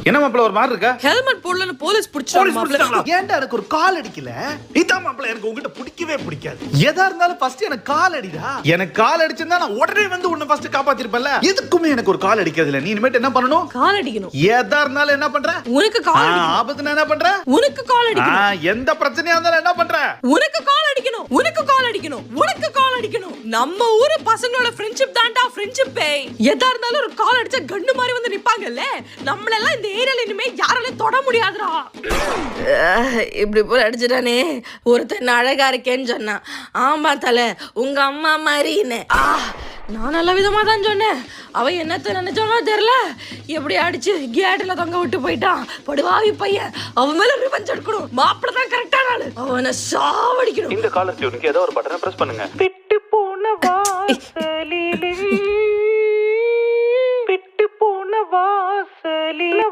என்ன மாப்பிள்ள ஒரு மாதிரி இருக்கா? ஹெல்மெட் போடலன்னு போலீஸ் பிடிச்சாங்க. ஏன்டா எனக்கு ஒரு கால் அடிக்கல? இதான் மாப்பிள்ள எனக்கு உங்ககிட்ட பிடிக்கவே பிடிக்காது. எதா இருந்தாலும் ஃபர்ஸ்ட் எனக்கு கால் அடிடா. எனக்கு கால் அடிச்சிருந்தா நான் உடனே வந்து உன்னை ஃபர்ஸ்ட் காப்பாத்திருப்பேன்ல. எதுக்குமே எனக்கு ஒரு கால் அடிக்கிறது இல்ல. நீ இனிமேட்டு என்ன பண்ணணும்? கால் அடிக்கணும். எதா இருந்தாலும் என்ன பண்ற? உனக்கு கால் அடிக்கணும். ஆபத்துனா என்ன பண்ற? உனக்கு கால் அடிக்கணும். எந்த பிரச்சனையா இருந்தாலும் என்ன பண்ற? உனக்கு கால் அடிக்கணும். உனக்கு கால் அடிக்கணும். உனக்கு கால் அடிக்கணும். நம்ம ஊரு பசங்களோட ஃப்ரெண்ட்ஷிப் தான்டா ஃப்ரெண்ட்ஷிப். எதா இருந்தாலும் ஒரு கால் அடிச்சா கண்ணு மாதிரி வந்து நிப்பாங்கல்ல. நம்மள எல்லாம் இந்த ஏரியால இனிமே யாராலையும் தொட முடியாதுடா. இப்படி போல அடிச்சிட்டானே. ஒருத்தன் அழகா இருக்கேன்னு சொன்னான். ஆமா தல உங்க அம்மா மாதிரின்னு. நான் நல்ல விதமா தான் சொன்னேன். அவன் என்னத்த நினைச்சானோ தெரியல. எப்படி அடிச்சு கேட்ல தொங்க விட்டு போயிட்டான். படுவாவி பையன். அவன் மேல ரிவெஞ்ச் எடுக்கணும். மாப்பிள்ள தான் கரெக்டான ஆளு. அவனை சாவடிக்கணும். இந்த காலர் டியூனுக்கு ஏதோ ஒரு பட்டனை பிரஸ் பண்ணுங்க. விட்டு போன வாசலிலே விட்டு போன வாசலிலே